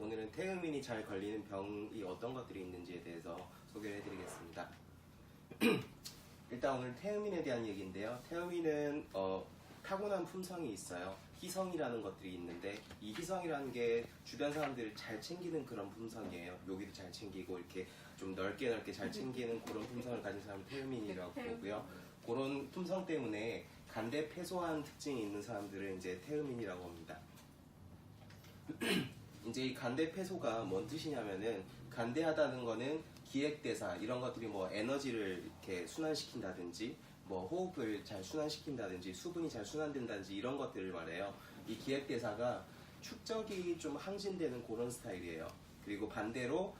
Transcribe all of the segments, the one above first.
오늘은 태음인이 잘 걸리는 병이 어떤 것들이 있는지에 대해서 소개를 해드리겠습니다. 일단 오늘 태음인에 대한 얘기인데요. 태음인은 타고난 품성이 있어요. 희성이라는 것들이 있는데 이 희성이라는 게 주변 사람들을 잘 챙기는 그런 품성이에요. 여기도 잘 챙기고 이렇게 좀 넓게 잘 챙기는 그런 품성을 가진 사람을 태음인이라고 보고요. 그런 품성 때문에 간대 패소한 특징이 있는 사람들을 이제 태음인이라고 합니다. 이제 이 간대 패소가 뭔 뜻이냐면은 간대하다는 거는 기획대사 이런 것들이 뭐 에너지를 이렇게 순환시킨다든지 뭐 호흡을 잘 순환시킨다든지 수분이 잘 순환된다든지 이런 것들을 말해요. 이 기획대사가 축적이 좀 항진되는 그런 스타일이에요. 그리고 반대로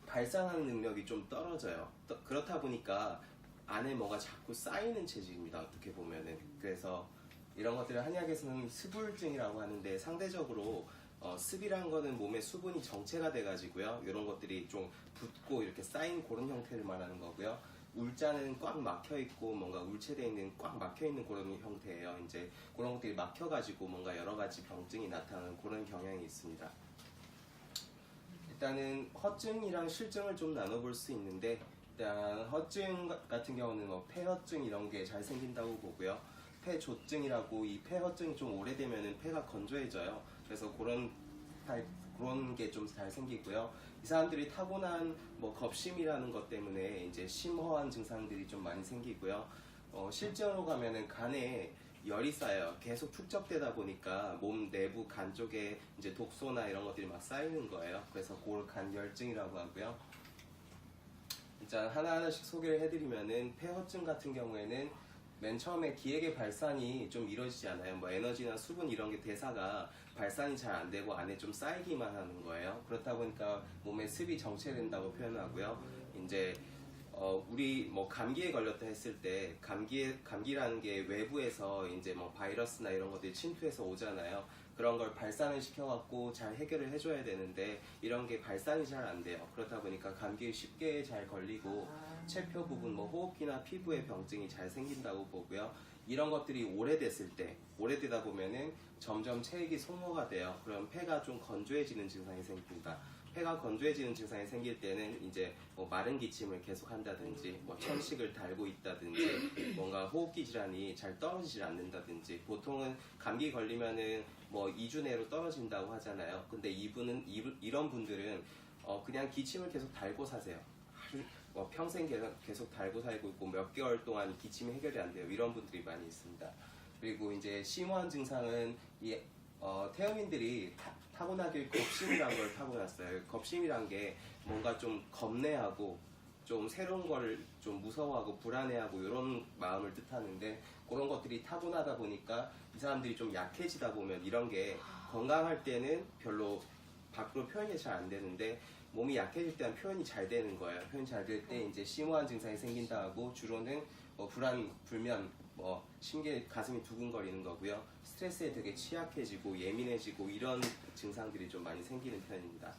발산하는 능력이 좀 떨어져요. 그렇다 보니까 안에 뭐가 자꾸 쌓이는 체질입니다. 어떻게 보면은. 그래서 이런 것들을 한의학에서는 스불증이라고 하는데 상대적으로 습이란 거는 몸에 수분이 정체가 돼가지고요. 이런 것들이 좀 붓고 이렇게 쌓인 그런 형태를 말하는 거고요. 울자는 꽉 막혀있고 뭔가 울체되어 있는 꽉 막혀있는 그런 형태예요. 이제 그런 것들이 막혀가지고 뭔가 여러 가지 병증이 나타나는 그런 경향이 있습니다. 일단은 허증이랑 실증을 좀 나눠볼 수 있는데 일단 허증 같은 경우는 뭐 폐허증 이런 게 잘 생긴다고 보고요. 폐조증이라고 이 폐허증이 좀 오래되면은 폐가 건조해져요. 그래서 그런 게 좀 잘 생기고요. 이 사람들이 타고난 뭐 겁심이라는 것 때문에 이제 심허한 증상들이 좀 많이 생기고요. 실제로 가면은 간에 열이 쌓여요. 계속 축적되다 보니까 몸 내부 간 쪽에 이제 독소나 이런 것들이 막 쌓이는 거예요. 그래서 그걸 간열증이라고 하고요. 일단 하나하나씩 소개를 해드리면은 폐허증 같은 경우에는 맨 처음에 기획의 발산이 좀 이루어지지 않아요. 뭐 에너지나 수분 이런 게 대사가 발산이 잘 안 되고 안에 좀 쌓이기만 하는 거예요. 그렇다 보니까 몸에 습이 정체된다고 표현하고요. 이제 우리 뭐 감기에 걸렸다 했을 때 감기라는 게 외부에서 이제 뭐 바이러스나 이런 것들이 침투해서 오잖아요. 그런 걸 발산을 시켜갖고 잘 해결을 해줘야 되는데 이런 게 발산이 잘 안 돼요. 그렇다 보니까 감기에 쉽게 잘 걸리고 체표 부분, 뭐 호흡기나 피부에 병증이 잘 생긴다고 보고요. 이런 것들이 오래되다 보면은 점점 체액이 속노가 돼요. 그럼 폐가 좀 건조해지는 증상이 생깁니다. 폐가 건조해지는 증상이 생길 때는 이제 뭐 마른 기침을 계속 한다든지 뭐 천식을 달고 있다든지 뭔가 호흡기 질환이 잘 떨어지질 않는다든지 보통은 감기 걸리면은 뭐 2주 내로 떨어진다고 하잖아요. 근데 이런 분들은 그냥 기침을 계속 달고 사세요. 뭐 평생 계속 달고 살고 있고 몇 개월 동안 기침이 해결이 안 돼요. 이런 분들이 많이 있습니다. 그리고 이제 심오한 증상은 태음인들이 타고나길 겁심이란 걸 타고났어요. 겁심이란 게 뭔가 좀 겁내하고 좀 새로운 걸 좀 무서워하고 불안해하고 이런 마음을 뜻하는데 그런 것들이 타고나다 보니까 이 사람들이 좀 약해지다 보면 이런 게 건강할 때는 별로 밖으로 표현이 잘 안 되는데 몸이 약해질 때는 표현이 잘 되는 거예요. 표현이 잘 될 때 이제 심오한 증상이 생긴다 하고 주로는 불안, 불면, 가슴이 두근거리는 거고요. 스트레스에 되게 취약해지고 예민해지고 이런 증상들이 좀 많이 생기는 편입니다.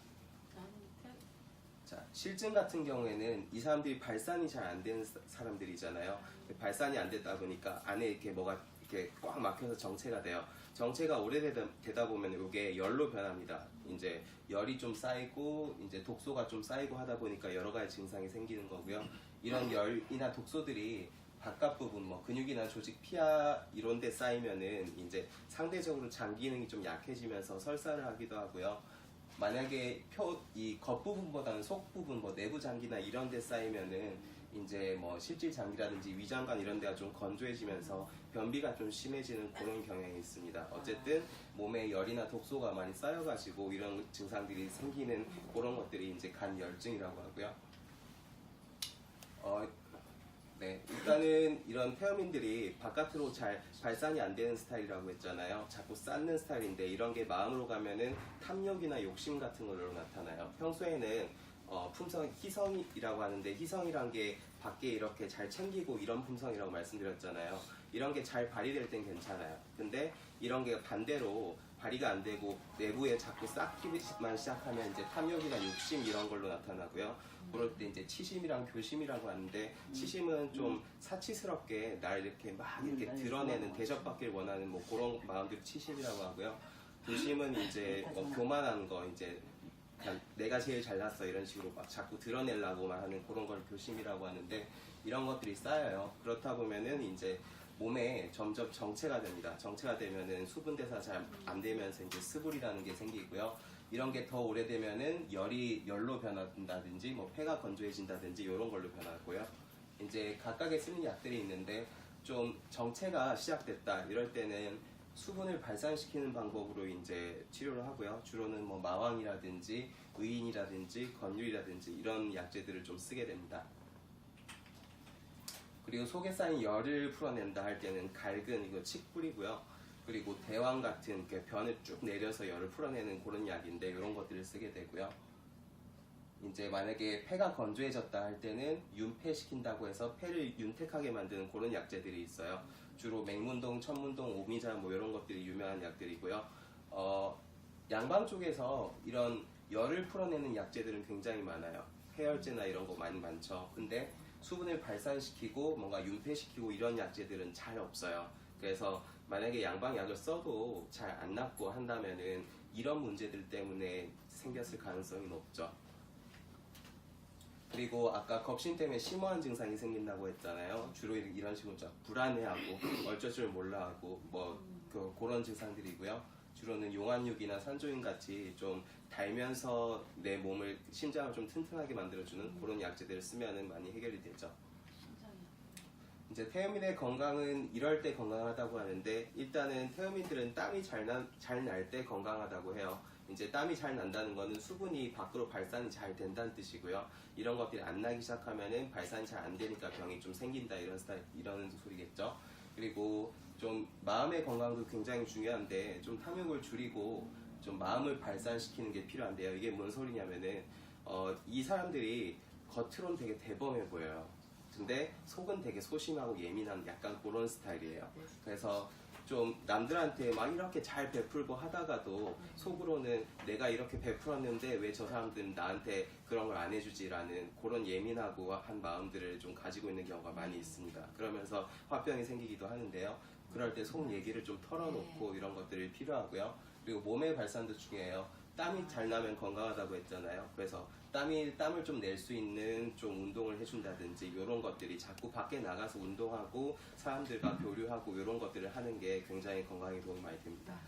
자, 실증 같은 경우에는 이 사람들이 발산이 잘 안 되는 사람들이잖아요. 발산이 안 되다 보니까 안에 이렇게 뭐가 이렇게 꽉 막혀서 정체가 돼요. 정체가 오래되다 보면 이게 열로 변합니다. 이제 열이 좀 쌓이고 이제 독소가 좀 쌓이고 하다 보니까 여러 가지 증상이 생기는 거고요. 이런 열이나 독소들이 바깥 부분, 뭐 근육이나 조직, 피하 이런 데 쌓이면은 이제 상대적으로 장 기능이 좀 약해지면서 설사를 하기도 하고요. 만약에 이 겉부분보다는 속부분, 뭐 내부 장기나 이런 데 쌓이면은 이제 뭐 실질 장기라든지 위장관 이런 데가 좀 건조해지면서 변비가 좀 심해지는 그런 경향이 있습니다. 어쨌든 몸에 열이나 독소가 많이 쌓여가지고 이런 증상들이 생기는 그런 것들이 이제 간열증이라고 하고요. 네, 일단은 이런 태음인들이 바깥으로 잘 발산이 안 되는 스타일이라고 했잖아요. 자꾸 쌓는 스타일인데 이런 게 마음으로 가면은 탐욕이나 욕심 같은 걸로 나타나요. 평소에는 품성이 희성이라고 하는데 희성이란 게 밖에 이렇게 잘 챙기고 이런 품성이라고 말씀드렸잖아요. 이런 게 잘 발휘될 땐 괜찮아요. 근데 이런 게 반대로 발휘가 안 되고 내부에 자꾸 쌓기만 시작하면 이제 탐욕이나 욕심 이런 걸로 나타나고요. 그럴 때 이제 치심이랑 교심이라고 하는데 치심은 좀 사치스럽게 날 이렇게 막 이렇게 드러내는 대접받길 원하는 뭐 그런 마음들이 치심이라고 하고요. 교심은 이제 교만한 거 이제 그냥 내가 제일 잘났어 이런 식으로 막 자꾸 드러내려고만 하는 그런 걸 교심이라고 하는데 이런 것들이 쌓여요. 그렇다 보면은 이제 몸에 점점 정체가 됩니다. 정체가 되면은 수분 대사 잘 안 되면서 이제 스불이라는 게 생기고요. 이런 게 더 오래되면은 열로 변한다든지 뭐 폐가 건조해진다든지 이런 걸로 변하고요. 이제 각각의 쓰는 약들이 있는데 좀 정체가 시작됐다 이럴 때는 수분을 발산시키는 방법으로 이제 치료를 하고요. 주로는 뭐 마왕이라든지 의인이라든지 건율이라든지 이런 약재들을 좀 쓰게 됩니다. 그리고 속에 쌓인 열을 풀어낸다 할 때는 갈근, 이거 칡뿌리고요. 그리고 대왕 같은 이렇게 변을 쭉 내려서 열을 풀어내는 그런 약인데 이런 것들을 쓰게 되고요. 이제 만약에 폐가 건조해졌다 할 때는 윤폐시킨다고 해서 폐를 윤택하게 만드는 그런 약재들이 있어요. 주로 맹문동, 천문동, 오미자 뭐 이런 것들이 유명한 약들이고요. 양방 쪽에서 이런 열을 풀어내는 약재들은 굉장히 많아요. 해열제나 이런 거 많이 많죠. 근데 수분을 발산시키고 뭔가 윤폐시키고 이런 약재들은 잘 없어요. 그래서 만약에 양방약을 써도 잘 안 낫고 한다면은 이런 문제들 때문에 생겼을 가능성이 높죠. 그리고 아까 겁신 때문에 심오한 증상이 생긴다고 했잖아요. 주로 이런 식으로 좀 불안해하고 어쩔 줄 몰라하고 뭐 그런 증상들이고요. 주로는 용안육이나 산조인 같이 좀 달면서 내 몸을 심장을 좀 튼튼하게 만들어주는 그런 약재들을 쓰면은 많이 해결이 되죠. 이제 태음인의 건강은 이럴 때 건강하다고 하는데 일단은 태음인들은 땀이 잘 날 때 건강하다고 해요. 이제 땀이 잘 난다는 거는 수분이 밖으로 발산이 잘 된다는 뜻이고요. 이런 것들이 안 나기 시작하면은 발산이 잘 안 되니까 병이 좀 생긴다 이런 소리겠죠. 그리고 좀 마음의 건강도 굉장히 중요한데 좀 탐욕을 줄이고 좀 마음을 발산시키는 게 필요한데요. 이게 뭔 소리냐면은 이 사람들이 겉으로는 되게 대범해 보여요. 근데 속은 되게 소심하고 예민한 약간 그런 스타일이에요. 그래서 좀 남들한테 막 이렇게 잘 베풀고 하다가도 속으로는 내가 이렇게 베풀었는데 왜 저 사람들은 나한테 그런 걸 안 해주지라는 그런 예민하고 한 마음들을 좀 가지고 있는 경우가 많이 있습니다. 그러면서 화병이 생기기도 하는데요. 그럴 때 속 얘기를 좀 털어놓고 이런 것들이 필요하고요. 그리고 몸의 발산도 중요해요. 땀이 잘 나면 건강하다고 했잖아요. 그래서 땀을 좀 낼 수 있는 좀 운동을 해준다든지 이런 것들이 자꾸 밖에 나가서 운동하고 사람들과 교류하고 이런 것들을 하는 게 굉장히 건강에 도움이 많이 됩니다.